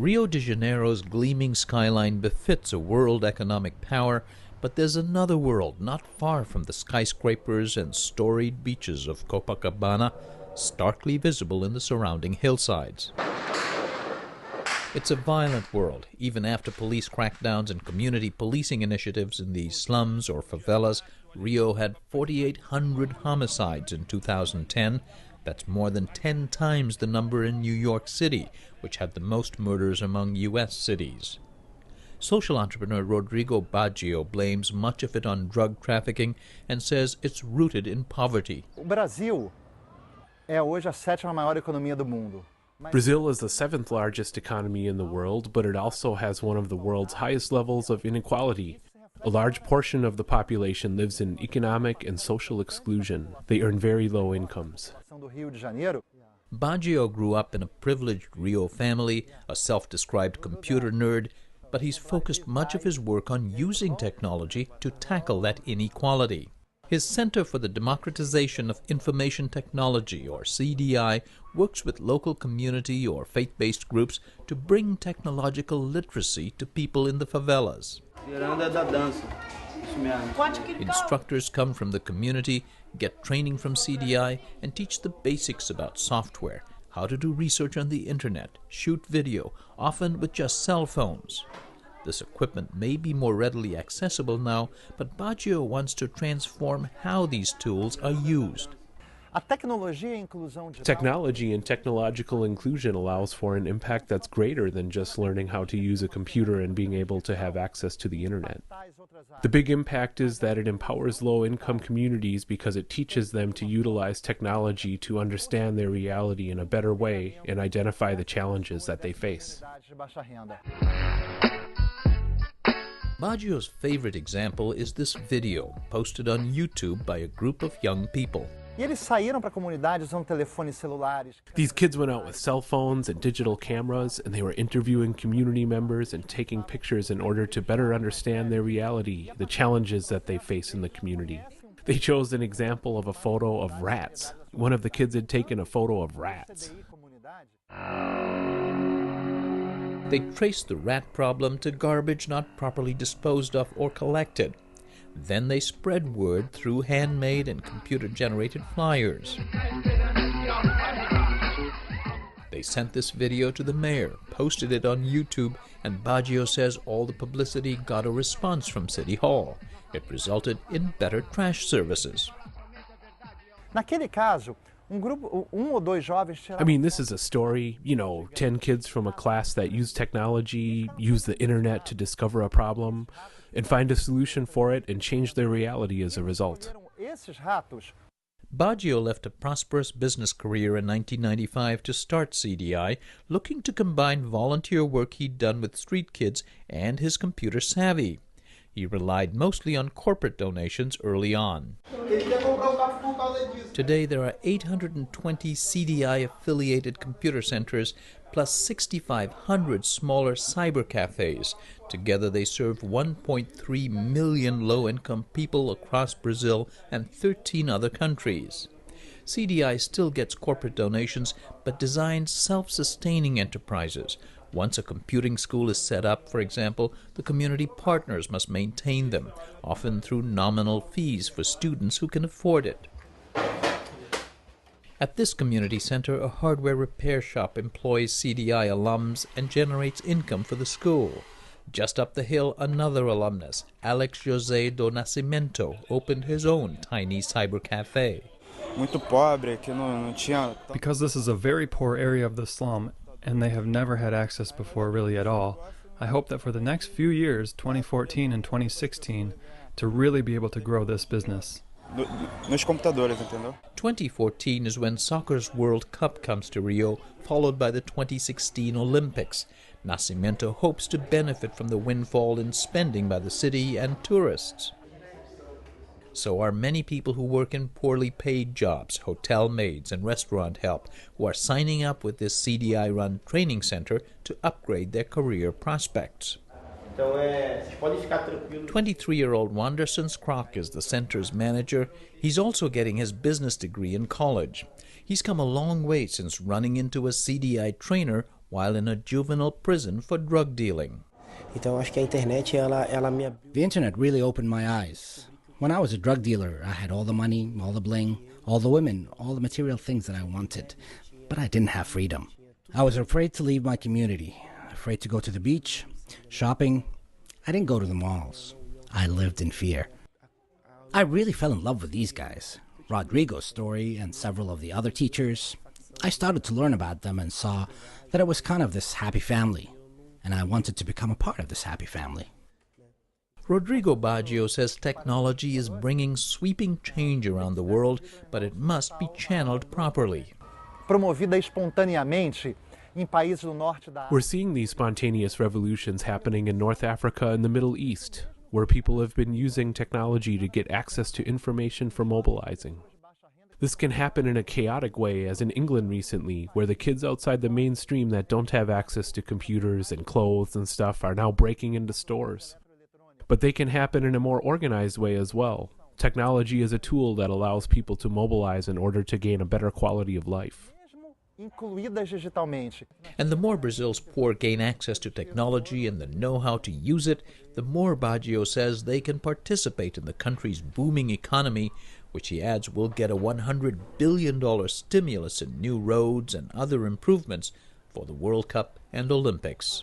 Rio de Janeiro's gleaming skyline befits a world economic power, but there's another world not far from the skyscrapers and storied beaches of Copacabana, starkly visible in the surrounding hillsides. It's a violent world. Even after police crackdowns and community policing initiatives in these slums or favelas, Rio had 4,800 homicides in 2010. That's more than 10 times the number in New York City, which had the most murders among U.S. cities. Social entrepreneur Rodrigo Baggio blames much of it on drug trafficking and says it's rooted in poverty. Brasil é hoje a sétima maior economia do mundo. Brazil is the seventh largest economy in the world, but it also has one of the world's highest levels of inequality. A large portion of the population lives in economic and social exclusion. They earn very low incomes. Baggio grew up in a privileged Rio family, a self-described computer nerd, but he's focused much of his work on using technology to tackle that inequality. His Center for the Democratization of Information Technology, or CDI, works with local community or faith-based groups to bring technological literacy to people in the favelas. Instructors come from the community, get training from CDI, and teach the basics about software, how to do research on the internet, shoot video, often with just cell phones. This equipment may be more readily accessible now, but Baggio wants to transform how these tools are used. Technology and technological inclusion allows for an impact that's greater than just learning how to use a computer and being able to have access to the internet. The big impact is that it empowers low-income communities because it teaches them to utilize technology to understand their reality in a better way and identify the challenges that they face. Baggio's favorite example is this video posted on YouTube by a group of young people. These kids went out with cell phones and digital cameras, and they were interviewing community members and taking pictures in order to better understand their reality, the challenges that they face in the community. They chose an example of a photo of rats. One of the kids had taken a photo of rats. They traced the rat problem to garbage not properly disposed of or collected. Then they spread word through handmade and computer-generated flyers. They sent this video to the mayor, posted it on YouTube, and Baggio says all the publicity got a response from City Hall. It resulted in better trash services. I mean, this is a story, 10 kids from a class that use technology, use the internet to discover a problem, and find a solution for it and change their reality as a result. Baggio left a prosperous business career in 1995 to start CDI, looking to combine volunteer work he'd done with street kids and his computer savvy. He relied mostly on corporate donations early on. Today there are 820 CDI-affiliated computer centers plus 6,500 smaller cyber cafes. Together they serve 1.3 million low-income people across Brazil and 13 other countries. CDI still gets corporate donations, but designs self-sustaining enterprises. Once a computing school is set up, for example, the community partners must maintain them, often through nominal fees for students who can afford it. At this community center, a hardware repair shop employs CDI alums and generates income for the school. Just up the hill, another alumnus, Alex José do Nascimento, opened his own tiny cyber cafe. Because this is a very poor area of the slum, and they have never had access before really at all, I hope that for the next few years, 2014 and 2016, to really be able to grow this business. 2014 is when soccer's World Cup comes to Rio, followed by the 2016 Olympics. Nascimento hopes to benefit from the windfall in spending by the city and tourists. So are many people who work in poorly paid jobs, hotel maids and restaurant help, who are signing up with this CDI-run training center to upgrade their career prospects. 23-year-old Wanderson Skrock is the center's manager. He's also getting his business degree in college. He's come a long way since running into a CDI trainer while in a juvenile prison for drug dealing. The internet really opened my eyes. When I was a drug dealer, I had all the money, all the bling, all the women, all the material things that I wanted, but I didn't have freedom. I was afraid to leave my community, afraid to go to the beach, shopping. I didn't go to the malls. I lived in fear. I really fell in love with these guys, Rodrigo's story and several of the other teachers. I started to learn about them and saw that it was kind of this happy family, and I wanted to become a part of this happy family. Rodrigo Baggio says technology is bringing sweeping change around the world, but it must be channeled properly. Promovida espontaneamente em países do norte da We're seeing these spontaneous revolutions happening in North Africa and the Middle East, where people have been using technology to get access to information for mobilizing. This can happen in a chaotic way, as in England recently, where the kids outside the mainstream that don't have access to computers and clothes and stuff are now breaking into stores. But they can happen in a more organized way as well. Technology is a tool that allows people to mobilize in order to gain a better quality of life. incluídas digitalmente. And the more Brazil's poor gain access to technology and the know-how to use it, the more Baggio says they can participate in the country's booming economy, which he adds will get a $100 billion stimulus in new roads and other improvements for the World Cup and Olympics.